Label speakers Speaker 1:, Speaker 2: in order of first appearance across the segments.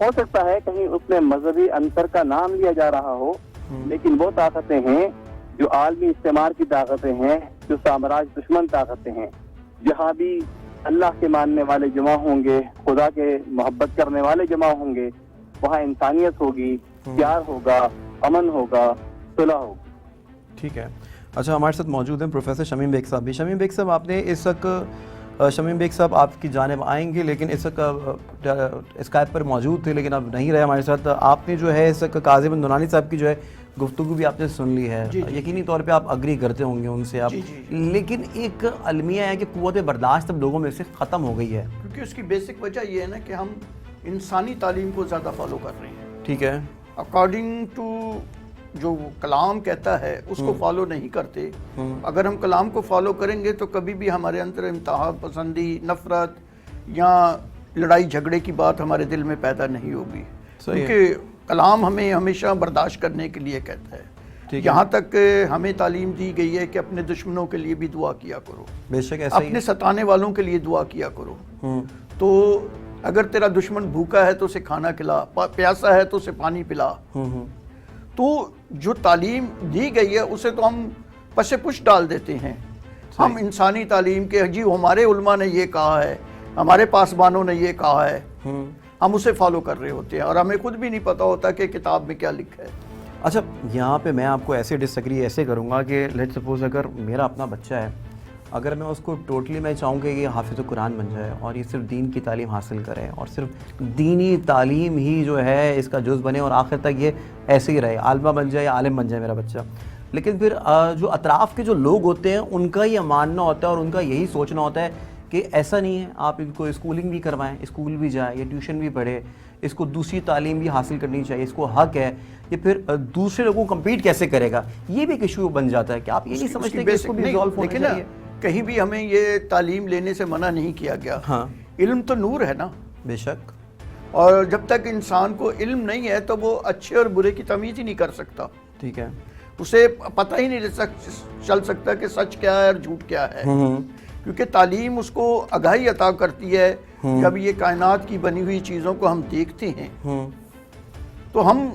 Speaker 1: ہو سکتا ہے کہیں اس میں مذہبی عنصر کا نام لیا جا رہا ہو، لیکن وہ طاقتیں ہیں جو عالمی استعمار کی طاقتیں ہیں، جو سامراج دشمن طاقتیں ہیں. جہاں بھی اللہ کے ماننے والے جمع ہوں گے، خدا کے محبت کرنے والے جمع ہوں گے، وہاں انسانیت ہوگی، پیار ہوگا، امن ہوگا، صلح ہوگی.
Speaker 2: ٹھیک ہے. اچھا، ہمارے ساتھ موجود ہیں پروفیسر شمیم بیگ صاحب بھی. شمیم بیگ صاحب، آپ نے اس وقت شمیم بیگ صاحب آپ کی جانب آئیں گے، لیکن اس وقت اسکائپ پر موجود تھے لیکن اب نہیں رہے ہمارے ساتھ. آپ نے جو ہے اس وقت قاضی بن دونانی صاحب کی جو ہے گفتگو بھی آپ نے سن لی ہے. یقینی طور پہ آپ اگری کرتے ہوں گے ان سے آپ، لیکن ایک المیہ ہے کہ قوت برداشت اب لوگوں میں سے ختم ہو گئی ہے.
Speaker 3: کیونکہ اس کی بیسک وجہ یہ ہے نا کہ ہم انسانی تعلیم کو زیادہ فالو کر رہے ہیں.
Speaker 2: ٹھیک ہے.
Speaker 3: اکارڈنگ ٹو جو کلام کہتا ہے اس کو فالو نہیں کرتے. اگر ہم کلام کو فالو کریں گے تو کبھی بھی ہمارے اندر انتہا پسندی، نفرت یا لڑائی جھگڑے کی بات ہمارے دل میں پیدا نہیں ہوگی. کیونکہ کلام ہمیں ہمیشہ برداشت کرنے کے لیے کہتا ہے. یہاں تک ہمیں تعلیم دی گئی ہے کہ اپنے دشمنوں کے لیے بھی دعا کیا کرو،
Speaker 2: بے شک ایسا ہی،
Speaker 3: اپنے ستانے والوں کے لیے دعا کیا کرو. تو اگر تیرا دشمن بھوکا ہے تو اسے کھانا کھلا، پیاسا ہے تو اسے پانی پلا. تو جو تعلیم دی گئی ہے اسے تو ہم پس پش ڈال دیتے ہیں. ہم انسانی تعلیم کے جی ہمارے علماء نے یہ کہا ہے، ہمارے پاسبانوں نے یہ کہا ہے، ہم اسے فالو کر رہے ہوتے ہیں اور ہمیں خود بھی نہیں پتا ہوتا کہ کتاب میں کیا لکھا ہے.
Speaker 2: اچھا، یہاں پہ میں آپ کو ایسے ڈس ایگری ایسے کروں گا کہ لیٹ سپوز اگر میرا اپنا بچہ ہے، اگر میں اس کو ٹوٹلی میں چاہوں کہ یہ حافظ قرآن بن جائے اور یہ صرف دین کی تعلیم حاصل کرے اور صرف دینی تعلیم ہی جو ہے اس کا جز بنے اور آخر تک یہ ایسے ہی رہے، عالمہ بن جائے یا عالم بن جائے میرا بچہ، لیکن پھر جو اطراف کے جو لوگ ہوتے ہیں ان کا یہ ماننا ہوتا ہے اور ان کا یہی سوچنا ہوتا ہے کہ ایسا نہیں ہے، آپ ان کو اسکولنگ بھی کروائیں، اسکول بھی جائے یا ٹیوشن بھی پڑھے، اس کو دوسری تعلیم بھی حاصل کرنی چاہیے، اس کو حق ہے، یہ پھر دوسرے لوگوں کو کمپیٹ کیسے کرے گا. یہ بھی ایک ایشو بن جاتا ہے کہ آپ یہ نہیں سمجھتے کہ اس کو بھی ریزالو ہونا چاہیے.
Speaker 3: کہیں بھی ہمیں یہ تعلیم لینے سے منع نہیں کیا گیا.
Speaker 2: ہاں،
Speaker 3: علم تو نور ہے نا.
Speaker 2: بے شک.
Speaker 3: اور جب تک انسان کو علم نہیں ہے تو وہ اچھے اور برے کی تمیز ہی نہیں کر سکتا.
Speaker 2: ٹھیک ہے.
Speaker 3: اسے پتہ ہی نہیں چل سکتا کہ سچ کیا ہے اور جھوٹ کیا ہے. کیونکہ تعلیم اس کو آگاہی عطا کرتی ہے. جب یہ کائنات کی بنی ہوئی چیزوں کو ہم دیکھتے ہیں تو ہم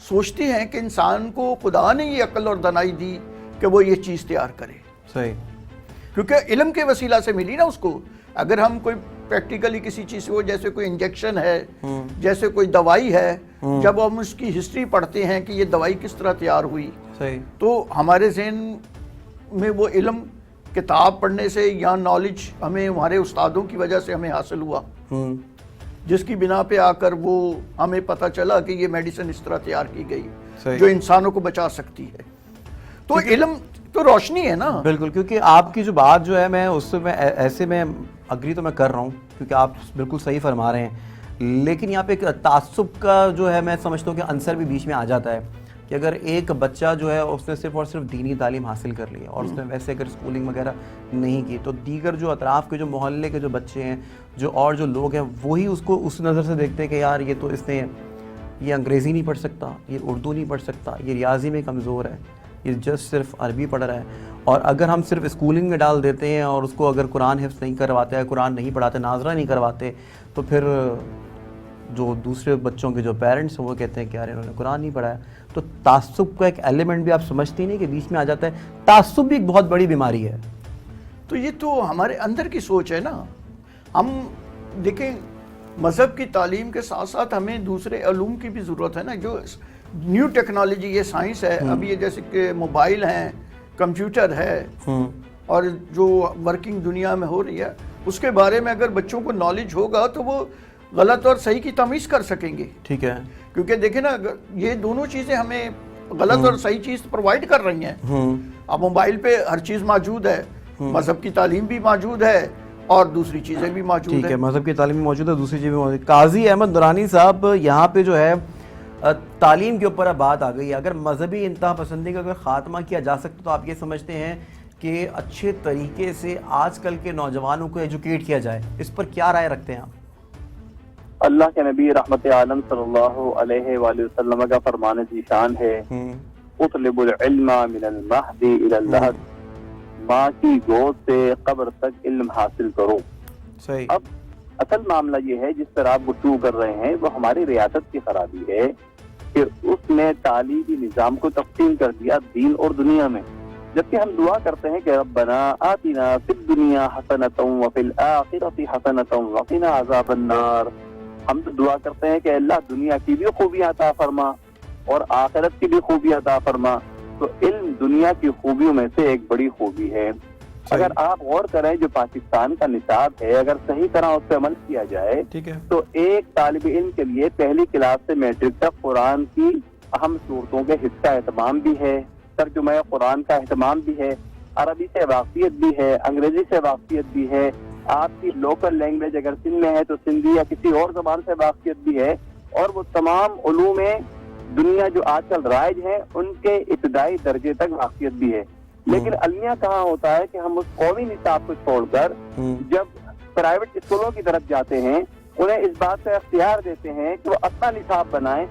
Speaker 3: سوچتے ہیں کہ انسان کو خدا نے یہ عقل اور دانائی دی کہ وہ یہ چیز تیار کرے.
Speaker 2: صحیح.
Speaker 3: کیونکہ علم کے وسیلہ سے ملی نا اس کو. اگر ہم کوئی پریکٹیکلی کسی چیز کو، جیسے کوئی انجیکشن ہے، جیسے کوئی دوائی ہے، جب ہم اس کی ہسٹری پڑھتے ہیں کہ یہ دوائی کس طرح تیار ہوئی، تو ہمارے ذہن میں وہ علم کتاب پڑھنے سے یا نالج ہمیں ہمارے استادوں کی وجہ سے ہمیں حاصل ہوا، جس کی بنا پہ آ کر وہ ہمیں پتہ چلا کہ یہ میڈیسن اس طرح تیار کی گئی جو انسانوں کو بچا سکتی ہے. تو علم تو روشنی ہے نا. بالکل.
Speaker 2: کیونکہ آپ کی جو بات جو ہے میں اس سے میں ایسے میں اگری تو میں کر رہا ہوں کیونکہ آپ بالکل صحیح فرما رہے ہیں، لیکن یہاں پہ ایک تعصب کا جو ہے میں سمجھتا ہوں کہ عنصر بھی بیچ میں آ جاتا ہے کہ اگر ایک بچہ جو ہے اس نے صرف اور صرف دینی تعلیم حاصل کر لی اور اس نے ویسے اگر اسکولنگ وغیرہ نہیں کی تو دیگر جو اطراف کے جو محلے کے جو بچے ہیں جو لوگ ہیں وہی اس کو اس نظر سے دیکھتے ہیں کہ یار یہ تو اس نے یہ انگریزی نہیں پڑھ سکتا، یہ اردو نہیں پڑھ سکتا، یہ ریاضی میں کمزور ہے، یہ جسٹ صرف عربی پڑھ رہا ہے. اور اگر ہم صرف اسکولنگ میں ڈال دیتے ہیں اور اس کو اگر قرآن حفظ نہیں کرواتے ہیں، قرآن نہیں پڑھاتے، ناظرہ نہیں کرواتے، تو پھر جو دوسرے بچوں کے جو پیرنٹس ہیں وہ کہتے ہیں کہ یار انہوں نے قرآن نہیں پڑھایا. تو تعصب کا ایک ایلیمنٹ بھی آپ سمجھتے نہیں کہ بیچ میں آ جاتا ہے. تعصب بھی ایک بہت بڑی بیماری ہے.
Speaker 3: تو یہ تو ہمارے اندر کی سوچ ہے نا. ہم دیکھیں مذہب کی تعلیم کے ساتھ ساتھ ہمیں دوسرے علوم کی بھی ضرورت ہے نا. جو نیو ٹیکنالوجی یہ سائنس ہے ابھی، یہ جیسے کہ موبائل ہیں، کمپیوٹر ہے، اور جو ورکنگ دنیا میں ہو رہی ہے اس کے بارے میں اگر بچوں کو نالج ہوگا تو وہ غلط اور صحیح کی تمیز کر سکیں گے.
Speaker 2: ٹھیک ہے.
Speaker 3: کیونکہ دیکھیں نا یہ دونوں چیزیں ہمیں غلط اور صحیح چیز پرووائڈ کر رہی ہیں. اب موبائل پہ ہر چیز موجود ہے، مذہب کی تعلیم بھی موجود ہے اور دوسری چیزیں بھی موجود ہیں.
Speaker 2: ٹھیک ہے، مذہب کی تعلیم بھی موجود ہے، دوسری چیزیں بھی موجود ہے. قاضی احمد درانی صاحب، یہاں پہ جو ہے تعلیم کے اوپر اب بات آ گئی ہے. اگر مذہبی انتہا پسندی کا اگر خاتمہ کیا جا سکتا تو آپ یہ سمجھتے ہیں کہ اچھے طریقے سے آج کل کے نوجوانوں کو ایجوکیٹ کیا جائے، اس پر کیا رائے رکھتے ہیں آپ؟
Speaker 1: اللہ کے نبی رحمت عالم صلی اللہ علیہ وآلہ وسلم کا فرمان ذیشان ہے، اطلب العلم من المہد الی اللحد، ماں کی گود سے قبر تک علم حاصل کرو.
Speaker 2: صحیح.
Speaker 1: اب اصل معاملہ یہ ہے جس پر آپ گفتگو کر رہے ہیں وہ ہماری ریاست کی خرابی ہے کہ اس نے تعلیمی نظام کو تقسیم کر دیا دین اور دنیا میں، جبکہ ہم دعا کرتے ہیں کہ ربنا آتنا فی الدنیا حسنۃ وفی الآخرۃ حسنۃ وقنا عذاب النار. ہم تو دعا کرتے ہیں کہ اللہ دنیا کی بھی خوبیاں عطا فرما اور آخرت کی بھی خوبیاں عطا فرما. تو علم دنیا کی خوبیوں میں سے ایک بڑی خوبی ہے. اگر آپ غور کریں جو پاکستان کا نصاب ہے، اگر صحیح طرح اس پہ عمل کیا جائے تو ایک طالب علم کے لیے پہلی کلاس سے میٹرک تک قرآن کی اہم صورتوں کے حصہ اہتمام بھی ہے، ترجمہ قرآن کا اہتمام بھی ہے، عربی سے واقفیت بھی ہے، انگریزی سے واقفیت بھی ہے، آپ کی لوکل لینگویج اگر سندھ میں ہے تو سندھی یا کسی اور زبان سے واقفیت بھی ہے، اور وہ تمام علوم دنیا جو آج کل رائج ہیں ان کے ابتدائی درجے تک واقفیت بھی ہے. لیکن المیہ کہاں ہوتا ہے کہ ہم اس قومی نصاب کو چھوڑ کر جب پرائیویٹ اسکولوں کی طرف جاتے ہیں انہیں اس بات سے اختیار دیتے ہیں کہ وہ اپنا نصاب بنائیں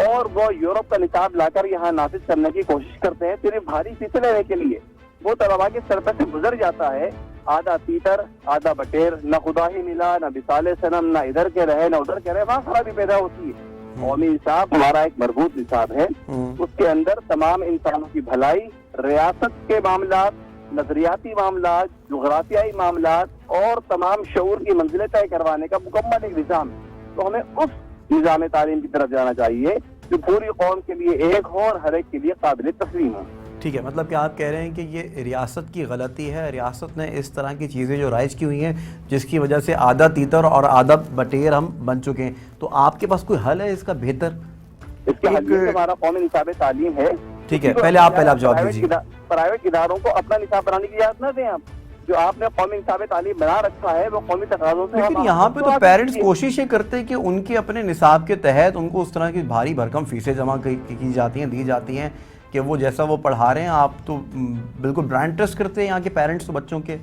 Speaker 1: اور وہ یورپ کا نصاب لا کر یہاں نافذ کرنے کی کوشش کرتے ہیں صرف بھاری فیسیں لینے کے لیے. وہ طلباء کے سر پر سے گزر جاتا ہے آدھا تیتر آدھا بٹیر، نہ خدا ہی ملا نہ بسال صنم، نہ ادھر کے رہے نہ ادھر کے رہے، وہاں خرابی پیدا ہوتی ہے. قومی نصاب ہمارا ایک مربوط نصاب ہے، اس کے اندر تمام انسانوں کی بھلائی، ریاست کے معاملات، نظریاتی معاملات، جغرافیائی معاملات اور تمام شعور کی منزلیں طے کروانے کا مکمل ایک نظام ہے. تو ہمیں اس نظام تعلیم کی طرف جانا چاہیے جو پوری قوم کے لیے ایک ہو اور ہر ایک کے لیے قابل تسلیم ہو.
Speaker 2: ٹھیک ہے، مطلب کہ آپ کہہ رہے ہیں کہ یہ ریاست کی غلطی ہے، ریاست نے اس طرح کی چیزیں جو رائج کی ہوئی ہیں جس کی وجہ سے آدھا تیتر اور آدھا بٹیر ہم بن چکے ہیں. تو آپ کے پاس کوئی حل ہے اس کا بہتر؟
Speaker 1: اس کا حل ہمارا قومی نصاب تعلیم ہے.
Speaker 2: ٹھیک ہے، پہلے آپ جواب دیجیے.
Speaker 1: پرائیویٹ اداروں کو اپنا نصاب بنانے کی اجازت نہ دیں. آپ جو آپ نے قومی نصاب تعلیم بنا رکھا ہے وہ قومی تقاضوں سے،
Speaker 2: لیکن یہاں پہ تو پیرنٹس کوشش یہ کرتے ہیں کہ ان کے اپنے نصاب کے تحت ان کو اس طرح کی بھاری بھرکم فیسیں جمع کی جاتی ہیں، دی جاتی ہیں کہ وہ جیسا وہ پڑھا رہے ہیں. آپ تو بالکل برانڈ ٹرسٹ کرتے ہیں یہاں کے پیرنٹس تو بچوں کے.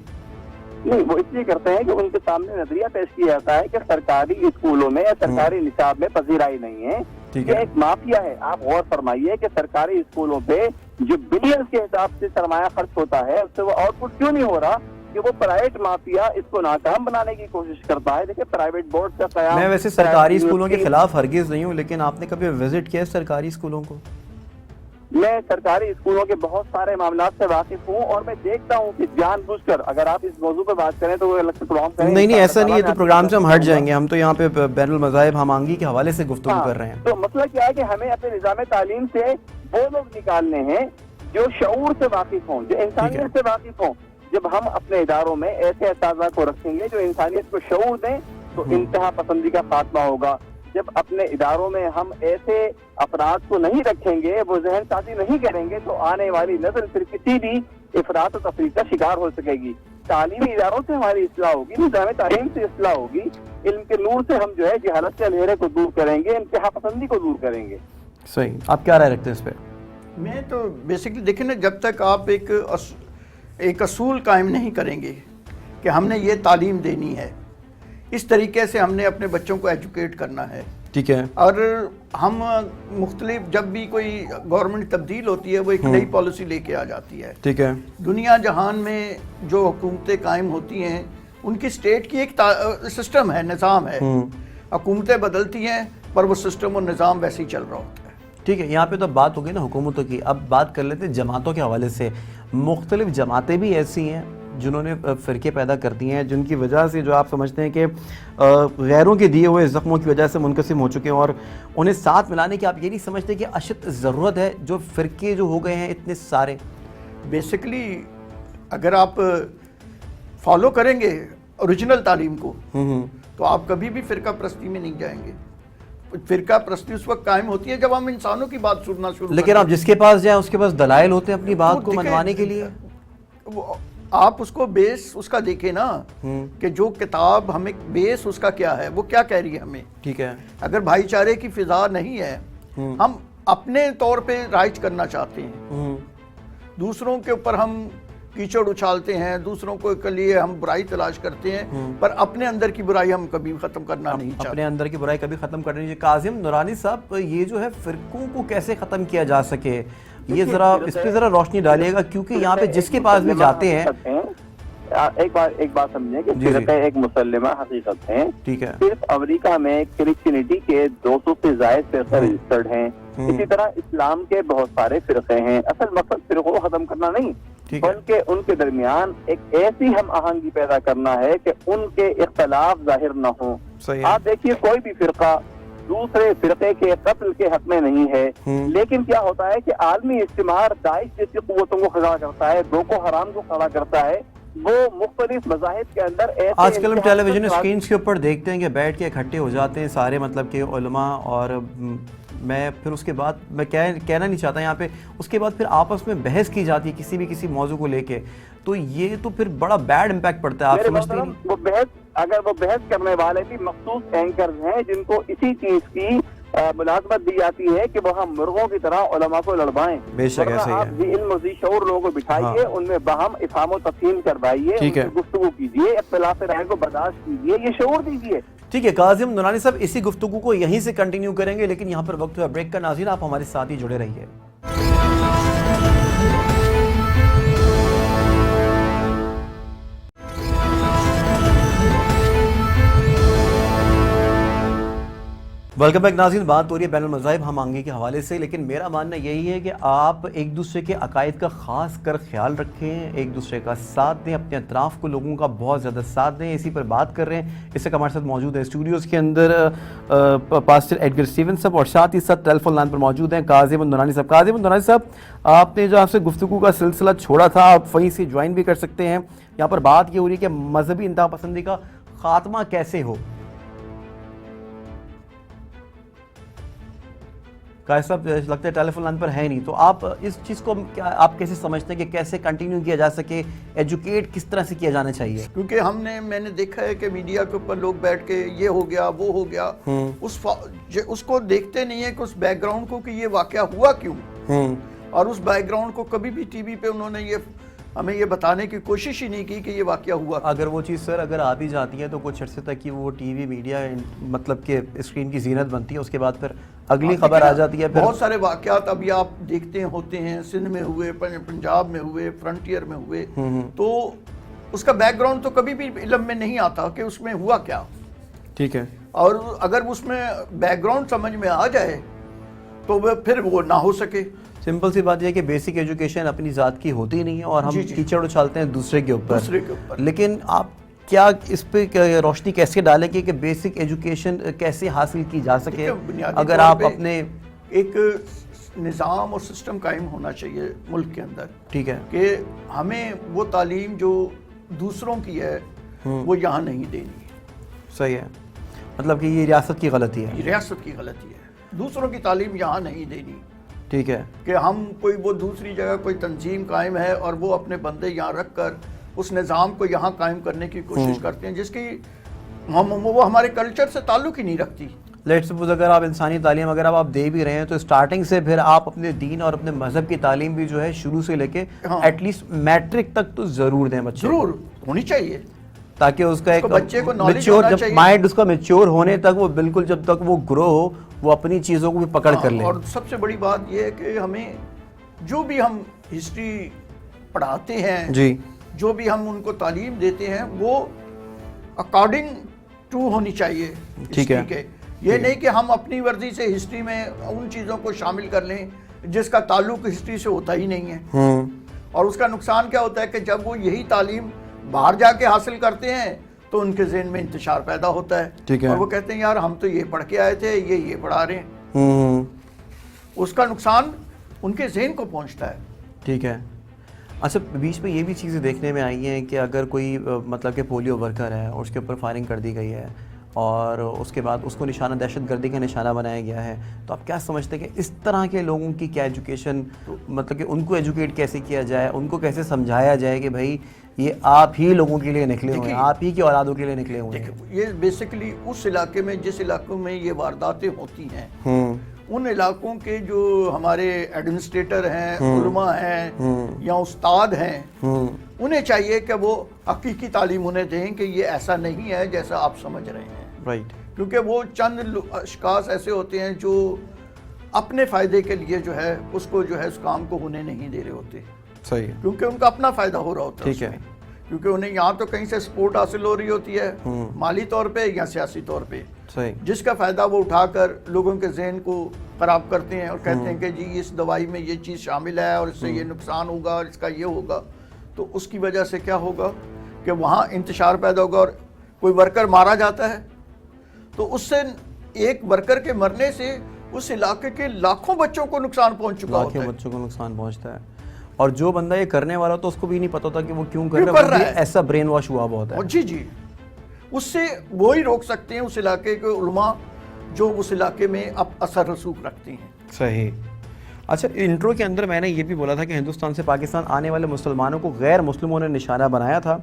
Speaker 1: نہیں، وہ اس لیے کرتے ہیں کہ ان کے سامنے نظریہ پیش کیا جاتا ہے کہ سرکاری اسکولوں میں یا سرکاری نصاب میں پذیرائی نہیں ہے، یہ ایک مافیا ہے. آپ غور فرمائیے کہ سرکاری اسکولوں پہ جو بلینز کے حساب سے سرمایہ خرچ ہوتا ہے اس سے وہ آؤٹ پٹ کیوں نہیں ہو رہا کہ وہ پرائیویٹ مافیا اس کو ناکام بنانے کی کوشش کرتا ہے. دیکھیں پرائیویٹ بورڈ کا قیام،
Speaker 2: میں ویسے سرکاری اسکولوں کے خلاف ہرگز نہیں ہوں، لیکن آپ نے کبھی وزٹ کیا ہے سرکاری اسکولوں کو؟
Speaker 1: میں سرکاری اسکولوں کے بہت سارے معاملات سے واقف ہوں اور میں دیکھتا ہوں کہ جان بوجھ کر اگر آپ اس موضوع پہ بات کریں تو وہ الگ سے پروگرام کریں.
Speaker 2: نہیں ایسا نہیں ہے، تو پروگرام سے ہم ہٹ جائیں گے. ہم تو یہاں پہ بین المذاہب ہم آہنگی کے حوالے سے گفتگو کر رہے ہیں.
Speaker 1: تو مسئلہ کیا ہے کہ ہمیں اپنے نظام تعلیم سے وہ لوگ نکالنے ہیں جو شعور سے واقف ہوں، جو انسانیت سے واقف ہوں. جب ہم اپنے اداروں میں ایسے اساتذہ کو رکھیں گے جو انسانیت کو شعور دیں تو انتہا پسندی کا خاتمہ ہوگا. جب اپنے اداروں میں ہم ایسے افراد کو نہیں رکھیں گے، وہ ذہن سازی نہیں کریں گے تو آنے والی نسل پھر کسی بھی افراط و تفریط کا شکار ہو سکے گی. تعلیمی اداروں سے ہماری اصلاح ہوگی، نظام تعلیم سے اصلاح ہوگی، علم کے نور سے ہم جو ہے جہالت کے اندھیرے کو دور کریں گے، انتہا پسندی کو دور کریں گے.
Speaker 2: صحیح. آپ کیا رائے رکھتے ہیں اس پہ؟
Speaker 3: میں تو بیسکلی دیکھیں نا، جب تک آپ ایک اصول قائم نہیں کریں گے کہ ہم نے یہ تعلیم دینی ہے، اس طریقے سے ہم نے اپنے بچوں کو ایجوکیٹ کرنا ہے.
Speaker 2: ٹھیک ہے.
Speaker 3: اور ہم مختلف جب بھی کوئی گورنمنٹ تبدیل ہوتی ہے وہ ایک نئی پالیسی لے کے آ جاتی ہے.
Speaker 2: ٹھیک ہے.
Speaker 3: دنیا جہان میں جو حکومتیں قائم ہوتی ہیں ان کی اسٹیٹ کی ایک سسٹم ہے، نظام ہے. حکومتیں بدلتی ہیں پر وہ سسٹم اور نظام ویسے ہی چل رہا ہوتا ہے.
Speaker 2: ٹھیک ہے، یہاں پہ تو بات ہوگی نا حکومتوں کی. اب بات کر لیتے ہیں جماعتوں کے حوالے سے. مختلف جماعتیں بھی ایسی ہیں جنہوں نے فرقے پیدا کر دیے ہیں، جن کی وجہ سے جو آپ سمجھتے ہیں کہ غیروں کے دیے ہوئے زخموں کی وجہ سے منقسم ہو چکے ہیں، اور انہیں ساتھ ملانے کی آپ یہ نہیں سمجھتے کہ اشد ضرورت ہے جو فرقے جو ہو گئے ہیں اتنے سارے؟
Speaker 3: بیسکلی اگر آپ فالو کریں گے اوریجنل تعلیم کو تو آپ کبھی بھی فرقہ پرستی میں نہیں جائیں گے. فرقہ پرستی اس وقت قائم ہوتی ہے جب ہم انسانوں کی بات سننا شروع
Speaker 2: لیکن آپ جس کے پاس جائیں اس کے پاس دلائل ہوتے ہیں اپنی بات کو منوانے کے لیے.
Speaker 3: آپ اس کو بیس اس کا دیکھیں نا کہ جو کتاب ہمیں بیس اس کا کیا ہے، وہ کیا کہہ رہی ہے ہمیں.
Speaker 2: ٹھیک ہے.
Speaker 3: اگر بھائی چارے کی فضا نہیں ہے، ہم اپنے طور پہ رائج کرنا چاہتے ہیں، دوسروں کے اوپر ہم کیچڑ اچھالتے ہیں، دوسروں کے لیے ہم برائی تلاش کرتے ہیں، پر اپنے اندر کی برائی ہم کبھی ختم کرنا نہیں چاہتے.
Speaker 2: اپنے اندر کی برائی کبھی ختم کرنی نہیں. کاظم نورانی صاحب، یہ جو ہے فرقوں کو کیسے ختم کیا جا سکے، یہ ذرا اس پہ ذرا روشنی ڈالیے گا، کیونکہ یہاں پہ جس کے پاس بھی جاتے ہیں
Speaker 1: ایک بات سمجھیں کہ فرقے ایک مسلمہ حقیقت ہیں.
Speaker 2: ٹھیک ہے.
Speaker 1: صرف امریکہ میں کرسچینٹی کے 200 سے زائد فرقے رجسٹرڈ ہیں. اسی طرح اسلام کے بہت سارے فرقے ہیں. اصل مقصد فرقوں کو ختم کرنا نہیں بلکہ ان کے درمیان ایک ایسی ہم آہنگی پیدا کرنا ہے کہ ان کے اختلاف ظاہر نہ ہوں. آپ دیکھیے کوئی بھی فرقہ دوسرے فرقے کے قتل کے حق میں نہیں ہے, لیکن کیا ہوتا ہے کہ عالمی استعمار داعش جیسی قوتوں کو کھڑا کرتا ہے, بوکو حرام کو کھڑا کرتا ہے. وہ مختلف مذاہب کے اندر ایسے
Speaker 2: آج کل ہم ٹیلی ویژن اسکرینز کے اوپر دیکھتے ہیں کہ بیٹھ کے اکٹھے ہو جاتے ہیں سارے مطلب کہ علماء, اور میں پھر اس کے بعد میں کہنا نہیں چاہتا یہاں پہ, اس کے بعد پھر آپس میں بحث کی جاتی ہے کسی موضوع کو لے کے, تو یہ تو پھر بڑا بیڈ امپیکٹ پڑتا ہے. آپ سمجھتے ہیں
Speaker 1: وہ بحث کرنے والے بھی مخصوص اینکرز ہیں جن کو اسی چیز کی ملازمت دی جاتی ہے کہ وہ ہم مرغوں کی طرح علماء کو لڑوائیں.
Speaker 2: بے شک ایسا ہی ہے.
Speaker 1: آپ علم و شعور لوگوں کو بٹھائیے, ان میں باہم افہام و تفہیم کروائیے, گفتگو کیجیے, اختلاف رائے کو برداشت کیجیے, یہ شعور دیجیے.
Speaker 2: ٹھیک ہے کاظم نورانی صاحب, اسی گفتگو کو یہیں سے کنٹینیو کریں گے, لیکن یہاں پر وقت ہوا بریک کا. ناظرین آپ ہمارے ساتھ ہی جڑے رہیے. ویلکم بیک ناظرین. بات ہو رہی ہے بین المذاہب ہم آہنگی کے حوالے سے, لیکن میرا ماننا یہی ہے کہ آپ ایک دوسرے کے عقائد کا خاص کر خیال رکھیں, ایک دوسرے کا ساتھ دیں, اپنے اطراف کو لوگوں کا بہت زیادہ ساتھ دیں. اسی پر بات کر رہے ہیں. اس سے ہمارے ساتھ موجود ہے اسٹوڈیوز کے اندر پاسٹر ایڈگر اسٹیون صاحب, اور ساتھ ہی ساتھ ٹیلی فون لائن پر موجود ہیں کاظم النورانی صاحب. کاظم النورانی صاحب, آپ نے جو آپ سے گفتگو کا سلسلہ چھوڑا تھا, آپ وہیں سے جوائن بھی کر سکتے ہیں. یہاں پر بات یہ ہو رہی ہے کہ مذہبی انتہا پسندی کا خاتمہ کیسے ہو. قائد صاحب لگتا ہے ٹیلی فون لائن پر ہے نہیں, تو آپ اس چیز کو آپ کیسے سمجھتے ہیں کہ کیسے کنٹینیو کیا جا سکے, ایجوکیٹ کس طرح سے کیا جانا چاہیے؟
Speaker 3: کیونکہ میں نے دیکھا ہے کہ میڈیا کے اوپر لوگ بیٹھ کے یہ ہو گیا وہ ہو گیا, اس کو دیکھتے نہیں ہے کہ اس بیک گراؤنڈ کو کہ یہ واقعہ ہوا کیوں, اور اس بیک گراؤنڈ کو کبھی بھی ٹی وی پہ انہوں نے ہمیں یہ بتانے کی کوشش ہی نہیں کی کہ یہ واقعہ ہوا.
Speaker 2: اگر وہ چیز سر اگر آ بھی جاتی ہے تو کچھ عرصے تک کی وہ ٹی وی میڈیا مطلب کہ اسکرین کی زینت بنتی ہے, اس کے بعد پھر اگلی خبر آ جاتی ہے.
Speaker 3: بہت سارے واقعات ابھی آپ دیکھتے ہوتے ہیں, سندھ میں ہوئے, پنجاب میں ہوئے, فرنٹیئر میں ہوئے, تو اس کا بیک گراؤنڈ تو کبھی بھی علم میں نہیں آتا کہ اس میں ہوا کیا. ٹھیک ہے, اور اگر اس میں بیک گراؤنڈ سمجھ میں آ جائے تو پھر وہ نہ ہو سکے.
Speaker 2: سمپل سی بات یہ ہے کہ بیسک ایجوکیشن اپنی ذات کی ہوتی نہیں ہے, اور ہم کیچڑ اچھالتے ہیں دوسرے کے اوپر. لیکن آپ کیا اس پہ روشنی کیسے ڈالیں گے کہ بیسک ایجوکیشن کیسے حاصل کی جا سکے؟ اگر آپ اپنے
Speaker 3: ایک نظام اور سسٹم قائم ہونا چاہیے ملک کے اندر,
Speaker 2: ٹھیک ہے, کہ
Speaker 3: ہمیں وہ تعلیم جو دوسروں کی ہے وہ یہاں نہیں دینی.
Speaker 2: صحیح ہے, مطلب کہ یہ ریاست کی غلطی ہے.
Speaker 3: ریاست کی غلطی ہے, دوسروں کی تعلیم یہاں نہیں دینی.
Speaker 2: ٹھیک ہے, کہ
Speaker 3: ہم وہ دوسری جگہ کوئی تنظیم قائم ہے اور وہ اپنے بندے یہاں رکھ کر اس نظام کو یہاں قائم کرنے کی کوشش کرتے ہیں جس کی وہ ہمارے کلچر سے تعلق ہی نہیں رکھتی.
Speaker 2: لیٹ سپوز اگر آپ انسانی تعلیم اگر آپ دے بھی رہے ہیں تو سٹارٹنگ سے پھر آپ اپنے دین اور اپنے مذہب کی تعلیم بھی جو ہے شروع سے لے کے ایٹ لیسٹ میٹرک تک تو ضرور دیں. بچے
Speaker 3: ضرور ہونی چاہیے
Speaker 2: تاکہ اس کا ایک
Speaker 3: بچے کو
Speaker 2: میچور, جب مائنڈ اس کا میچور ہونے تک وہ بالکل جب تک وہ گرو ہو وہ اپنی چیزوں کو بھی پکڑ کر لے.
Speaker 3: اور سب سے بڑی بات یہ ہے کہ ہمیں جو بھی ہم ہسٹری پڑھاتے ہیں, جی, جو بھی ہم ان کو تعلیم دیتے ہیں وہ اکارڈنگ ٹو ہونی چاہیے. ٹھیک ہے, یہ نہیں کہ ہم اپنی ورزی سے ہسٹری میں ان چیزوں کو شامل کر لیں جس کا تعلق ہسٹری سے ہوتا ہی نہیں ہے. اور اس کا نقصان کیا ہوتا ہے کہ جب وہ یہی تعلیم باہر جا کے حاصل کرتے ہیں تو ان کے ذہن میں انتشار پیدا ہوتا ہے, اور وہ کہتے ہیں یار ہم تو یہ پڑھ کے آئے تھے, یہ پڑھا رہے ہیں. اس کا نقصان ان کے ذہن کو پہنچتا ہے.
Speaker 2: ٹھیک ہے. اچھا, بیچ میں یہ بھی چیزیں دیکھنے میں آئی ہیں کہ اگر کوئی مطلب کہ پولیو ورکر ہے اور اس کے اوپر فائرنگ کر دی گئی ہے اور اس کے بعد اس کو نشانہ دہشت گردی کا نشانہ بنایا گیا ہے, تو آپ کیا سمجھتے ہیں کہ اس طرح کے لوگوں کی کیا ایجوکیشن, مطلب کہ ان کو ایجوکیٹ کیسے کیا جائے, ان کو کیسے سمجھایا جائے کہ بھائی یہ آپ ہی لوگوں کے لیے نکلے ہوئے ہیں, آپ ہی کی اولادوں کے لیے نکلے ہوئے ہیں.
Speaker 3: یہ بیسیکلی اس علاقے میں جس علاقوں میں یہ وارداتیں ہوتی ہیں ان علاقوں کے جو ہمارے ایڈمنسٹریٹر ہیں, علماء ہیں یا استاد ہیں, انہیں چاہیے کہ وہ حقیقی تعلیم انہیں دیں کہ یہ ایسا نہیں ہے جیسا آپ سمجھ رہے ہیں. رائٹ. کیونکہ وہ چند اشخاص ایسے ہوتے ہیں جو اپنے فائدے کے لیے جو ہے اس کو جو ہے اس کام کو ہونے نہیں دے رہے ہوتے. صحیح ہے, کیونکہ ان کا اپنا فائدہ ہو رہا ہوتا ہے. ٹھیک ہے, کیونکہ انہیں یہاں تو کہیں سے سپورٹ حاصل ہو رہی ہوتی ہے مالی طور پہ یا سیاسی طور پہ،
Speaker 2: صحیح،
Speaker 3: جس کا فائدہ وہ اٹھا کر لوگوں کے ذہن کو خراب کرتے ہیں اور کہتے ہیں کہ جی اس دوائی میں یہ چیز شامل ہے اور اس سے یہ نقصان ہوگا اور اس کا یہ ہوگا. تو اس کی وجہ سے کیا ہوگا کہ وہاں انتشار پیدا ہوگا اور کوئی ورکر مارا جاتا ہے تو اس سے ایک ورکر کے مرنے سے اس علاقے کے لاکھوں بچوں کو نقصان پہنچ چکا ہوتا ہے.
Speaker 2: لاکھوں بچوں کو نقصان پہنچتا ہے، اور جو بندہ یہ کرنے والا تو اس کو بھی نہیں پتا ہوتا کہ وہ کیوں کر رہا ہے، ایسا برین واش ہوا بہت ہے.
Speaker 3: جی جی، اس سے وہی روک سکتے ہیں اس علاقے کے علماء جو اس علاقے میں اب اثر رسوخ رکھتے ہیں.
Speaker 2: صحیح. اچھا، انٹرو کے اندر میں نے یہ بھی بولا تھا کہ ہندوستان سے پاکستان آنے والے مسلمانوں کو غیر مسلموں نے نشانہ بنایا تھا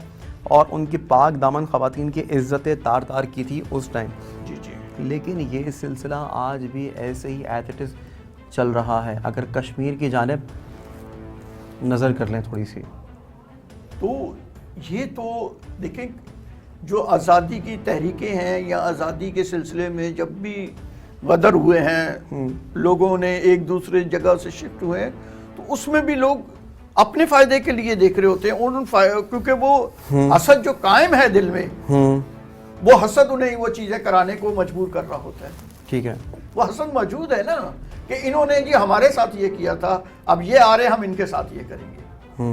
Speaker 2: اور ان کی پاک دامن خواتین کی عزت تار تار کی تھی اس ٹائم.
Speaker 3: جی جی،
Speaker 2: لیکن یہ سلسلہ آج بھی ایسے ہی ایز اٹ از چل رہا ہے. اگر کشمیر کی جانب نظر کر لیں تھوڑی سی،
Speaker 3: تو یہ تو دیکھیں جو آزادی کی تحریکیں ہیں یا آزادی کے سلسلے میں جب بھی غدر ہوئے ہیں، لوگوں نے ایک دوسرے جگہ سے شفٹ ہوئے ہیں، تو اس میں بھی لوگ اپنے فائدے کے لیے دیکھ رہے ہوتے ہیں کیونکہ وہ حسد جو قائم ہے دل میں، وہ حسد انہیں وہ چیزیں کرانے کو مجبور کر رہا ہوتا ہے.
Speaker 2: ٹھیک ہے،
Speaker 3: وہ حسد موجود ہے نا کہ انہوں نے جی ہمارے ساتھ یہ کیا تھا، اب یہ آ رہے ہم ان کے ساتھ یہ کریں گے.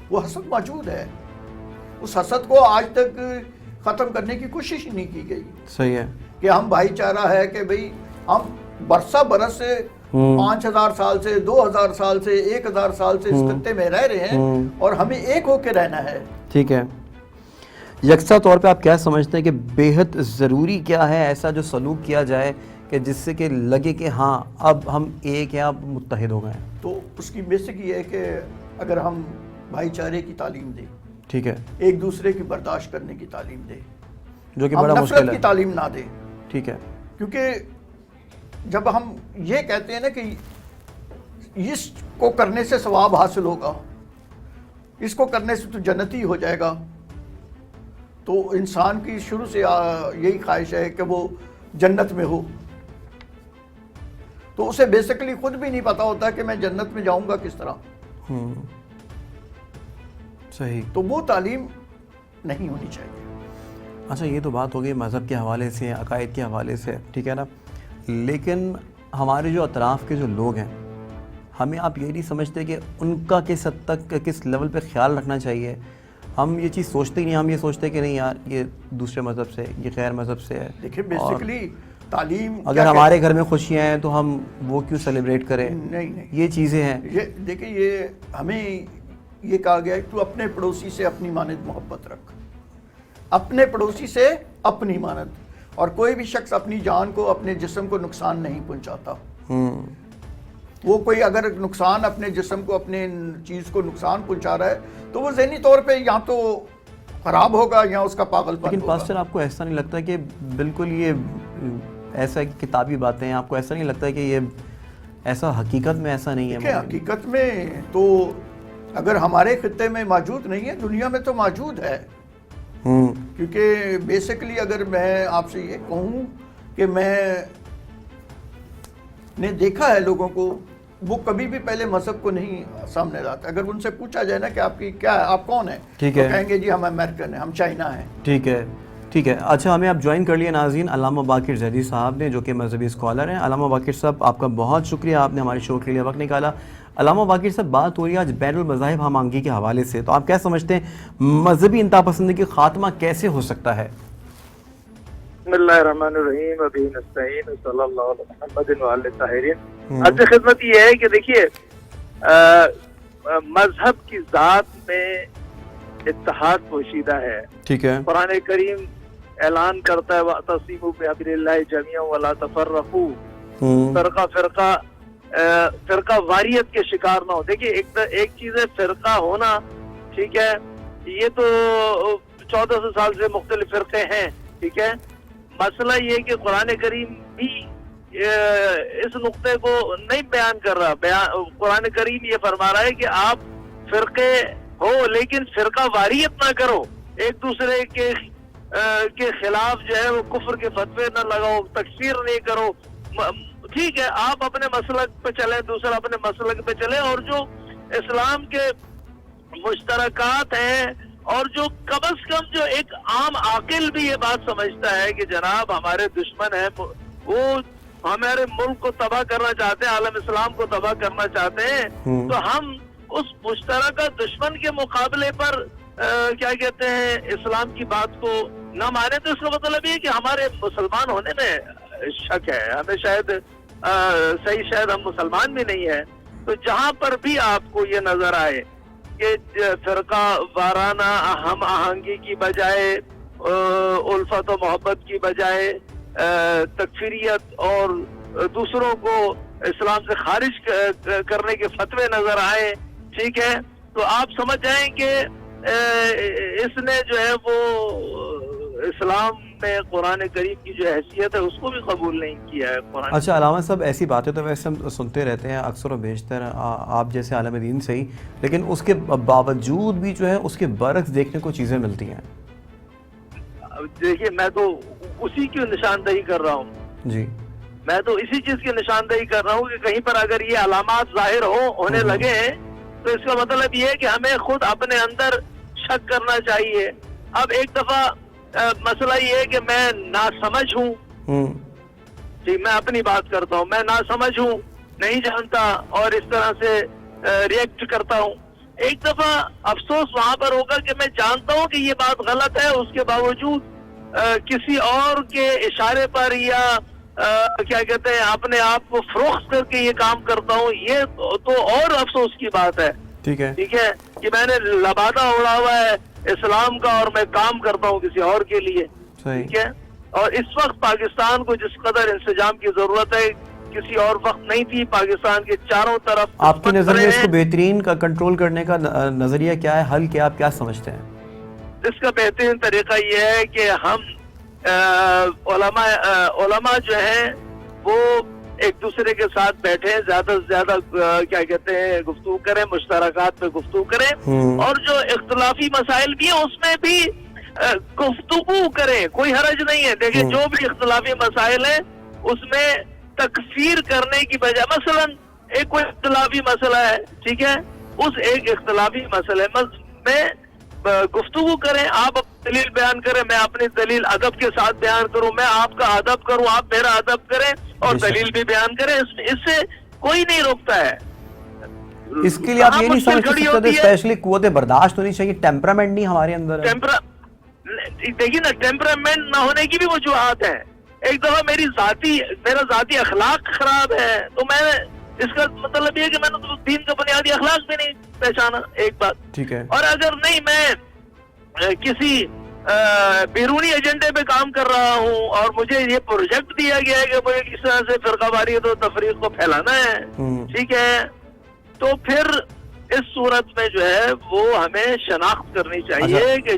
Speaker 3: وہ حسد موجود ہے. اس حسد کو آج تک ختم کرنے کی کوشش نہیں کی گئی.
Speaker 2: صحیح ہے
Speaker 3: کہ ہم بھائی چارہ ہے کہ بھئی ہم برسہ برس سے 5000 سال سے 2000 سال سے 1000 سال سے اس خطے میں رہ رہے ہیں اور ہمیں ایک ہو کے رہنا ہے.
Speaker 2: ٹھیک ہے. یکساں طور پہ آپ کیا سمجھتے ہیں کہ بے حد ضروری کیا ہے ایسا جو سلوک کیا جائے کہ جس سے کہ لگے کہ ہاں اب ہم ایک ہیں، اب متحد ہو گئے ہیں؟
Speaker 3: تو اس کی بیسک یہ ہے کہ اگر ہم بھائی چارے کی تعلیم دیں،
Speaker 2: ٹھیک ہے،
Speaker 3: ایک دوسرے کی برداشت کرنے کی تعلیم دیں،
Speaker 2: جو کہ
Speaker 3: ہم
Speaker 2: بڑا مشکل
Speaker 3: نفرت
Speaker 2: ہے.
Speaker 3: کی تعلیم نہ دیں.
Speaker 2: ٹھیک ہے،
Speaker 3: کیونکہ جب ہم یہ کہتے ہیں نا کہ اس کو کرنے سے ثواب حاصل ہوگا، اس کو کرنے سے تو جنتی ہو جائے گا، تو انسان کی شروع سے یہی خواہش ہے کہ وہ جنت میں ہو. تو اسے بیسیکلی خود بھی نہیں پتا ہوتا کہ میں جنت میں جاؤں گا کس طرح.
Speaker 2: صحیح.
Speaker 3: تو وہ تعلیم نہیں ہونی چاہیے.
Speaker 2: اچھا، یہ تو بات ہو گئی مذہب کے حوالے سے، عقائد کے حوالے سے، ٹھیک ہے نا. لیکن ہمارے جو اطراف کے جو لوگ ہیں، ہمیں آپ یہ نہیں سمجھتے کہ ان کا کس حد تک کس لیول پہ خیال رکھنا چاہیے؟ ہم یہ چیز سوچتے ہی نہیں. ہم یہ سوچتے کہ نہیں یار یہ دوسرے مذہب سے، یہ غیر مذہب سے ہے.
Speaker 3: دیکھیں بیسیکلی تعلیم
Speaker 2: اگر ہمارے گھر میں خوشیاں ہیں تو ہم وہ کیوں سیلیبریٹ کریں؟
Speaker 3: نہیں،
Speaker 2: یہ چیزیں ہیں.
Speaker 3: دیکھیں یہ ہمیں یہ کہا گیا ہے تو اپنے پڑوسی سے اپنی مانند محبت رکھ، اپنے پڑوسی سے اپنی مانند. اور کوئی بھی شخص اپنی جان کو، اپنے جسم کو نقصان نہیں پہنچاتا. وہ کوئی اگر نقصان اپنے جسم کو، اپنے چیز کو نقصان پہنچا رہا ہے تو وہ ذہنی طور پہ یا تو خراب ہوگا یا اس کا پاگل پن ہوگا.
Speaker 2: لیکن پاسٹر آپ کو ایسا نہیں لگتا کہ بالکل یہ ایسا کتابی باتیں ہیں؟ آپ کو ایسا نہیں لگتا کہ یہ ایسا حقیقت میں ایسا نہیں ہے؟
Speaker 3: حقیقت میں تو اگر ہمارے خطے میں موجود نہیں ہے، دنیا میں تو موجود ہے. کیونکہ بیسیکلی اگر میں آپ سے یہ کہوں کہ میں نے دیکھا ہے لوگوں کو، وہ کبھی بھی پہلے مذہب کو نہیں سامنے لاتے. اگر ان سے پوچھا جائے نا کہ آپ کی کیا ہے، آپ کون ہیں،
Speaker 2: ٹھیک ہے،
Speaker 3: کہیں گے جی ہم امریکن ہیں، ہم چائنا ہیں.
Speaker 2: ٹھیک ہے، ٹھیک ہے. اچھا، ہمیں اب جوائن کر لیا ناظرین علامہ باقر زیدی صاحب نے، جو کہ مذہبی اسکالر ہیں. علامہ باقر صاحب آپ کا بہت شکریہ، آپ نے ہمارے شو کے لیے وقت نکالا. علامہ باقر صاحب، بات ہو رہی ہے آج بین المذاہب ہم آہنگی کے حوالے سے، تو آپ کیا سمجھتے ہیں مذہبی انتہا پسندی کی خاتمہ کیسے ہو سکتا ہے؟
Speaker 4: بسم اللہ الرحمن الرحیم، ابھی نستعین، صلی اللہ علیہ محمد وعلی الطاہرین. عرض خدمت یہ ہے کہ دیکھیے مذہب کی ذات میں اتحاد پوشیدہ ہے.
Speaker 2: ٹھیک ہے،
Speaker 4: قرآن کریم اعلان کرتا ہے وَاعْتَصِمُوا بِحَبْلِ اللَّهِ جَمِيعًا وَلَا تَفَرَّقُوا. فرقہ واریت کے شکار نہ ہو. دیکھیے ایک چیز ہے فرقہ ہونا، ٹھیک ہے، یہ تو 1400 سال سے مختلف فرقے ہیں، ٹھیک ہے. مسئلہ یہ کہ قرآن کریم بھی اس نقطے کو نہیں بیان کر رہا. قرآن کریم یہ فرما رہا ہے کہ آپ فرقے ہو لیکن فرقہ واریت نہ کرو، ایک دوسرے کے خلاف جو ہے وہ کفر کے فتوے نہ لگاؤ، تکفیر نہیں کرو. ٹھیک ہے، آپ اپنے مسلک پہ چلیں، دوسرا اپنے مسلک پہ چلیں، اور جو اسلام کے مشترکات ہیں، اور جو کم از کم جو ایک عام عاقل بھی یہ بات سمجھتا ہے کہ جناب ہمارے دشمن ہیں، وہ ہمارے ملک کو تباہ کرنا چاہتے ہیں، عالم اسلام کو تباہ کرنا چاہتے ہیں، تو ہم اس مشترکہ دشمن کے مقابلے پر کیا کہتے ہیں اسلام کی بات کو نہ مانے، تو اس کا مطلب یہ کہ ہمارے مسلمان ہونے میں شک ہے، ہمیں شاید صحیح شاید ہم مسلمان بھی نہیں ہیں۔ تو جہاں پر بھی آپ کو یہ نظر آئے کہ فرقہ وارانہ ہم آہنگی کی بجائے الفت و محبت کی بجائے تکفیریت اور دوسروں کو اسلام سے خارج کرنے کے فتوے نظر آئے، ٹھیک ہے، تو آپ سمجھ جائیں کہ اس نے جو ہے وہ اسلام میں قرآن کریم کی جو حیثیت ہے اس کو بھی قبول نہیں کیا ہے قرآن۔
Speaker 2: اچھا علامہ صاحب، ایسی باتیں تو ویسے ہم سنتے رہتے ہیں اکثر و بیشتر آپ جیسے عالم دین سے ہی، لیکن اس کے باوجود بھی جو ہے اس کے برعکس دیکھنے کو چیزیں ملتی ہیں۔
Speaker 4: دیکھیے میں تو اسی کی نشاندہی کر رہا ہوں،
Speaker 2: جی
Speaker 4: میں تو اسی چیز کی نشاندہی کر رہا ہوں کہ کہیں پر اگر یہ علامات ظاہر ہونے لگے تو اس کا مطلب یہ ہے کہ ہمیں خود اپنے اندر شک کرنا چاہیے۔ اب ایک دفعہ مسئلہ یہ ہے کہ میں ناسمجھ ہوں، جی میں اپنی بات کرتا ہوں، میں ناسمجھ ہوں، نہیں جانتا اور اس طرح سے ریئیکٹ کرتا ہوں۔ ایک دفعہ افسوس وہاں پر ہوگا کہ میں جانتا ہوں کہ یہ بات غلط ہے، اس کے باوجود کسی اور کے اشارے پر یا کیا کہتے ہیں اپنے آپ کو فروخت کر کے یہ کام کرتا ہوں، یہ تو اور افسوس کی بات ہے، ٹھیک ہے، کہ میں نے لبادہ اڑا ہوا ہے اسلام کا اور میں کام کرتا ہوں کسی اور کے لیے، ٹھیک ہے۔ اور اس وقت پاکستان کو جس قدر انسجام کی ضرورت ہے کسی اور وقت نہیں تھی، پاکستان کے چاروں طرف۔
Speaker 2: آپ کی نظر میں اس کو بہترین کا کنٹرول کرنے کا نظریہ کیا ہے، حل کیا، آپ کیا سمجھتے ہیں؟
Speaker 4: اس کا بہترین طریقہ یہ ہے کہ ہم علماء جو ہیں وہ ایک دوسرے کے ساتھ بیٹھیں، زیادہ سے زیادہ کیا کہتے ہیں گفتگو کریں، مشترکات پہ گفتگو کریں، اور جو اختلافی مسائل بھی ہیں اس میں بھی گفتگو کریں، کوئی حرج نہیں ہے۔ دیکھیں جو بھی اختلافی مسائل ہیں اس میں تکفیر کرنے کی بجائے، مثلا ایک کوئی اختلافی مسئلہ ہے، ٹھیک ہے، اس ایک اختلافی مسئلے میں گفتگو کریں، آپ دلیل بیان کریں، میں اپنی دلیل ادب کے ساتھ بیان کروں، میں آپ کا ادب کروں، آپ میرا ادب کریں اور دلیل بھی بیان کریں، اس سے کوئی نہیں روکتا ہے۔
Speaker 2: اس کے لیے آپ یہ نہیں سمجھ سکتے اسپیشلی قوت برداشت ہونی چاہیے، ٹیمپرامنٹ نہیں ہمارے اندر ہے۔
Speaker 4: دیکھیے نا، ٹیمپرامنٹ نہ ہونے کی بھی وجوہات ہیں۔ ایک دفعہ میرا ذاتی اخلاق خراب ہے تو میں اس کا مطلب یہ کہ میں نے تو دین کا بنیادی اخلاق بھی نہیں پہچانا، ایک بات، ٹھیک ہے۔ اور اگر نہیں میں کسی بیرونی ایجنڈے پہ کام کر رہا ہوں اور مجھے یہ پروجیکٹ دیا گیا ہے کہ مجھے کس طرح سے فرقہ واریت و تفریق کو پھیلانا ہے، ٹھیک ہے، تو پھر اس صورت میں جو ہے وہ ہمیں شناخت کرنی چاہیے کہ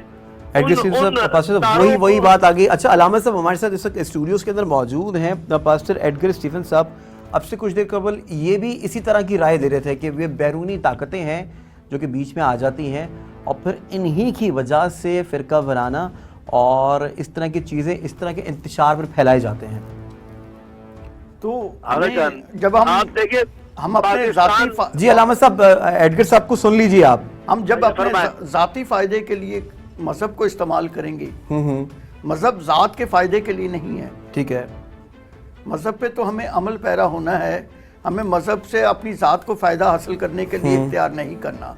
Speaker 2: وہی بات آگئی۔ اچھا علامہ صاحب ہمارے ساتھ اس وقت اسٹوڈیوز کے اندر موجود ہیں پاسٹر ایڈگر اسٹیفن صاحب۔ اب سے کچھ دیر قبل یہ بھی اسی طرح کی رائے دے رہے تھے کہ وہ بیرونی طاقتیں ہیں جو کہ بیچ میں آ جاتی ہیں اور پھر انہی کی وجہ سے فرقہ وارانہ اور اس طرح کی چیزیں اس طرح کے انتشار پر پھیلائے جاتے ہیں۔
Speaker 3: تو جب ہم اپنے ذاتی
Speaker 2: جی علامہ صاحب، ایڈگر صاحب کو سن لیجیے آپ۔
Speaker 3: ہم جب اپنے ذاتی فائدے کے لیے مذہب کو استعمال کریں گے، مذہب ذات کے فائدے کے لیے نہیں ہے،
Speaker 2: ٹھیک ہے،
Speaker 3: مذہب پہ تو ہمیں عمل پیرا ہونا ہے، ہمیں مذہب سے اپنی ذات کو فائدہ حاصل کرنے کے لیے اختیار نہیں کرنا۔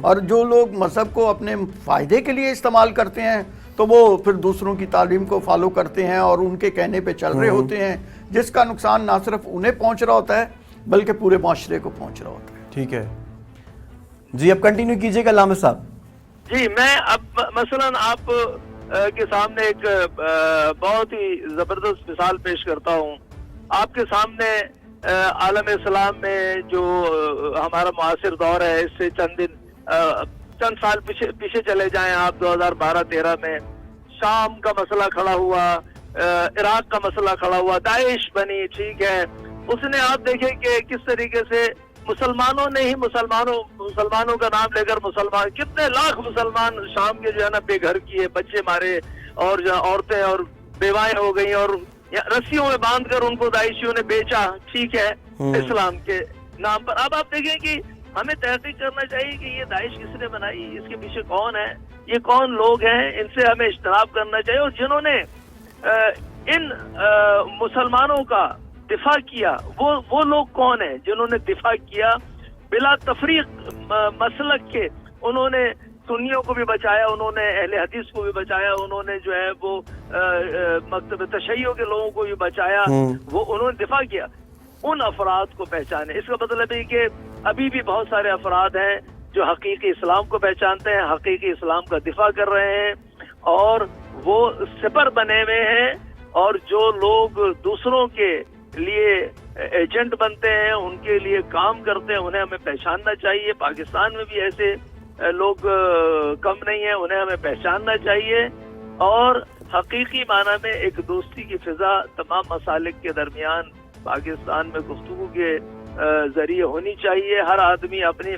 Speaker 3: اور جو لوگ مذہب کو اپنے فائدے کے لیے استعمال کرتے ہیں تو وہ پھر دوسروں کی تعلیم کو فالو کرتے ہیں اور ان کے کہنے پہ چل رہے ہوتے ہیں، جس کا نقصان نہ صرف انہیں پہنچ رہا ہوتا ہے بلکہ پورے معاشرے کو پہنچ رہا ہوتا ہے۔
Speaker 2: ٹھیک ہے جی، اب کنٹینیو کیجئے گا علامہ صاحب۔
Speaker 4: جی، میں اب مثلا آپ کے سامنے ایک بہت ہی زبردست مثال پیش کرتا ہوں۔ آپ کے سامنے عالم اسلام میں جو ہمارا معاصر دور ہے، اس سے چند سال پیچھے چلے جائیں آپ، 2012-13 میں شام کا مسئلہ کھڑا ہوا، عراق کا مسئلہ کھڑا ہوا، داعش بنی، ٹھیک ہے۔ اس نے آپ دیکھیں کہ کس طریقے سے مسلمانوں نے ہی مسلمانوں کا نام لے کر کتنے لاکھ مسلمان شام کے جو ہے نا بے گھر کیے، بچے مارے، اور جو عورتیں اور بیوائیں ہو گئی اور رسیوں میں باندھ کر ان کو داعشیوں نے بیچا، ٹھیک ہے، اسلام کے نام پر۔ اب آپ دیکھیں کہ ہمیں تحقیق کرنا چاہیے کہ یہ داعش کس نے بنائی, اس کے پیچھے کون ہے, یہ کون لوگ ہیں, ان سے ہمیں اجتناب کرنا چاہیے. اور جنہوں نے ان مسلمانوں کا دفاع کیا وہ لوگ کون ہیں جنہوں نے دفاع کیا بلا تفریق مسلک کے. انہوں نے سنیوں کو بھی بچایا, انہوں نے اہل حدیث کو بھی بچایا, انہوں نے جو ہے وہ مکتب تشیع کے لوگوں کو بھی بچایا, وہ انہوں نے دفاع کیا. ان افراد کو پہچانے. اس کا مطلب ہے کہ ابھی بھی بہت سارے افراد ہیں جو حقیقی اسلام کو پہچانتے ہیں, حقیقی اسلام کا دفاع کر رہے ہیں, اور وہ سپر بنے ہوئے ہیں, اور جو لوگ دوسروں کے لیے ایجنٹ بنتے ہیں, ان کے لیے کام کرتے ہیں, انہیں ہمیں پہچاننا چاہیے. پاکستان میں بھی ایسے لوگ کم نہیں ہیں, انہیں ہمیں پہچاننا چاہیے. اور حقیقی معنی میں ایک دوستی کی فضا تمام مسالک کے درمیان پاکستان میں گفتگو کے ذریعے ہونی چاہیے. ہر آدمی اپنی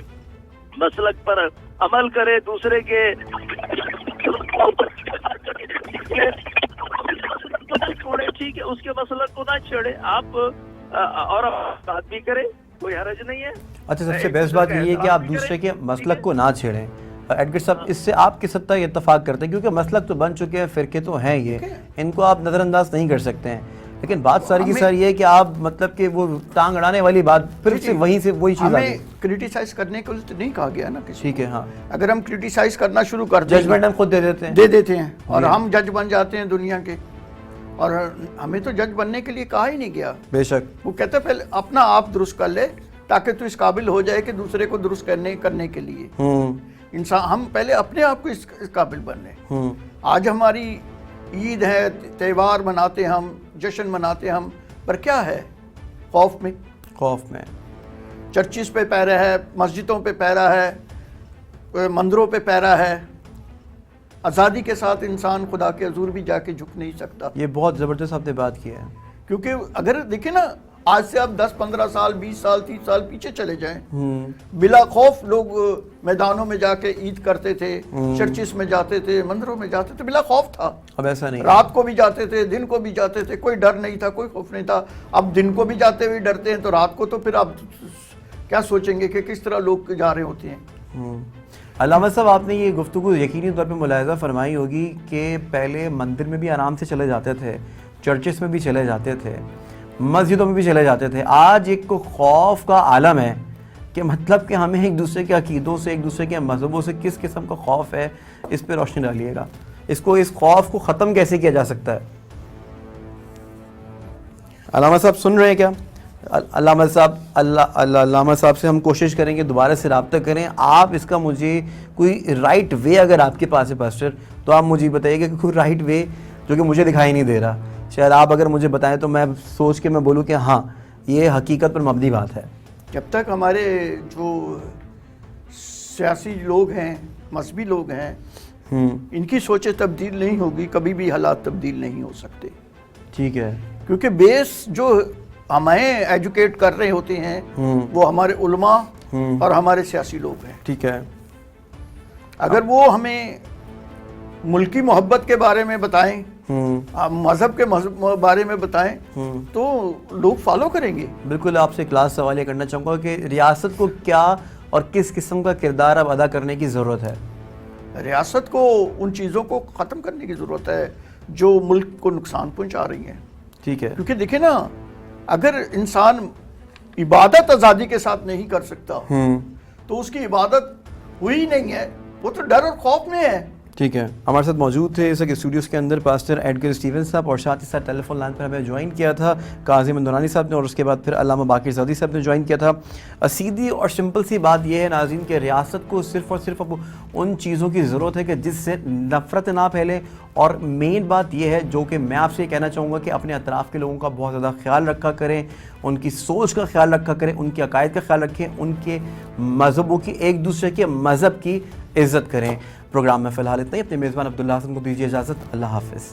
Speaker 4: مسلک پر عمل کرے, دوسرے کے ٹھیک ہے اس کے مسلک کو نہ چھیڑے آپ, اور بات بھی کرے, کوئی حرج نہیں ہے.
Speaker 2: اچھا, سب سے بیسٹ بات یہ ہے کہ آپ دوسرے کے مسلک کو نہ چھیڑیں. ایڈوکیٹ صاحب, اس سے آپ کس حد تک اتفاق کرتے ہیں, کیونکہ مسلک تو بن چکے ہیں, فرقے تو ہیں, یہ ان کو آپ نظر انداز نہیں کر سکتے ہیں, لیکن بات ساری کی ساری یہ ہے کہ آپ مطلب کہ وہ ٹانگ اڑانے والی بات پھر سے وہیں سے وہی چیز
Speaker 3: ہمیں کرٹیسائز کرنے کو نہیں کہا گیا نا کسی.
Speaker 2: ٹھیک ہے, ہاں,
Speaker 3: اگر ہم کرٹیسائز کرنا شروع کر دیں,
Speaker 2: ججمنٹ ہم خود دے دیتے ہیں,
Speaker 3: اور ہم جج بن جاتے ہیں دنیا کے, اور ہمیں تو جج بننے کے لیے کہا ہی نہیں گیا.
Speaker 2: بے شک,
Speaker 3: وہ کہتے پہلے اپنا آپ درست کر لے تاکہ تو اس قابل ہو جائے کہ دوسرے کو درست کرنے کے لیے انسان, ہم پہلے اپنے آپ کو اس قابل بننے. آج ہماری عید ہے, تہوار مناتے ہم, جشن مناتے ہم, پر کیا ہے؟ خوف میں چرچز پہ پیرا ہے, مسجدوں پہ پیرا ہے, مندروں پہ پیرا ہے. آزادی کے ساتھ انسان خدا کے حضور بھی جا کے جھک نہیں سکتا.
Speaker 2: یہ بہت زبردست آپ نے بات کی ہے,
Speaker 3: کیونکہ اگر دیکھیں نا, آج سے آپ 10-15 سال 20 سال 30 سال پیچھے چلے جائیں, بلا خوف لوگ میدانوں میں جا کے عید کرتے تھے, چرچز میں جاتے تھے, مندروں میں جاتے تھے, بلا خوف تھا.
Speaker 2: اب ایسا نہیں,
Speaker 3: رات کو بھی جاتے تھے, دن کو بھی جاتے تھے, کوئی ڈر نہیں تھا, کوئی خوف نہیں تھا. اب دن کو بھی جاتے ہوئے ڈرتے ہیں تو رات کو تو پھر آپ کیا سوچیں گے کہ کس طرح لوگ جا رہے ہوتے ہیں.
Speaker 2: علامہ صاحب, آپ نے یہ گفتگو یقینی طور پہ ملاحظہ فرمائی ہوگی کہ پہلے مندر میں بھی آرام سے چلے جاتے تھے, چرچز میں بھی چلے جاتے تھے, مسجدوں میں بھی چلے جاتے تھے. آج ایک خوف کا عالم ہے کہ مطلب کہ ہمیں ایک دوسرے کے عقیدوں سے, ایک دوسرے کے مذہبوں سے کس قسم کا خوف ہے, اس پہ روشنی ڈالیے گا. اس خوف کو ختم کیسے کیا جا سکتا ہے؟ علامہ صاحب سن رہے ہیں کیا؟ علامہ صاحب سے ہم کوشش کریں گے دوبارہ سے رابطہ کریں. آپ اس کا مجھے کوئی رائٹ وے اگر آپ کے پاس ہے پاسٹر, تو آپ مجھے بتائیے کہ کوئی رائٹ وے جو کہ مجھے دکھائی نہیں دے رہا, شاید آپ اگر مجھے بتائیں تو میں سوچ کے میں بولوں کہ ہاں یہ حقیقت پر مبنی بات ہے.
Speaker 3: جب تک ہمارے جو سیاسی لوگ ہیں, مذہبی لوگ ہیں, ان کی سوچیں تبدیل نہیں ہوگی, کبھی بھی حالات تبدیل نہیں ہو سکتے.
Speaker 2: ٹھیک ہے,
Speaker 3: کیونکہ بیس جو ہمیں ایجوکیٹ کر رہے ہوتے ہیں وہ ہمارے علماء اور ہمارے سیاسی لوگ ہیں.
Speaker 2: ٹھیک ہے,
Speaker 3: اگر وہ ہمیں ملکی محبت کے بارے میں بتائیں, مذہب کے بارے میں بتائیں, تو لوگ فالو کریں گے.
Speaker 2: بالکل. آپ سے ایک لاسٹ سوال یہ کرنا چاہوں گا کہ ریاست کو کیا اور کس قسم کا کردار اب ادا کرنے کی ضرورت ہے؟
Speaker 3: ریاست کو ان چیزوں کو ختم کرنے کی ضرورت ہے جو ملک کو نقصان پہنچا رہی ہیں.
Speaker 2: ٹھیک ہے,
Speaker 3: کیونکہ دیکھیں نا, اگر انسان عبادت آزادی کے ساتھ نہیں کر سکتا تو اس کی عبادت ہوئی نہیں ہے, وہ تو ڈر اور خوف میں ہے.
Speaker 2: ٹھیک ہے. ہمارے ساتھ موجود تھے اس وقت اسٹوڈیوز کے اندر پاسٹر ایڈگر اسٹیون صاحب, اور ساتھ ہی ساتھ ٹیلی فون لائن پر ہمیں جوائن کیا تھا کاظم اندورانی صاحب نے, اور اس کے بعد پھر علامہ باقر زادی صاحب نے جوائن کیا تھا. سیدھی اور سمپل سی بات یہ ہے ناظرین کہ ریاست کو صرف اور صرف اب ان چیزوں کی ضرورت ہے کہ جس سے نفرت نہ پھیلے, اور مین بات یہ ہے جو کہ میں آپ سے کہنا چاہوں گا کہ اپنے اطراف کے لوگوں کا بہت زیادہ خیال رکھا کریں, ان کی سوچ کا خیال رکھا کریں, ان کے عقائد کا خیال رکھیں, ان کے مذہبوں کی, ایک دوسرے کے مذہب کی عزت کریں. پروگرام میں فی الحال اتنا ہی. اپنے میزبان عبداللہ حسن کو دیجیے اجازت. اللہ حافظ.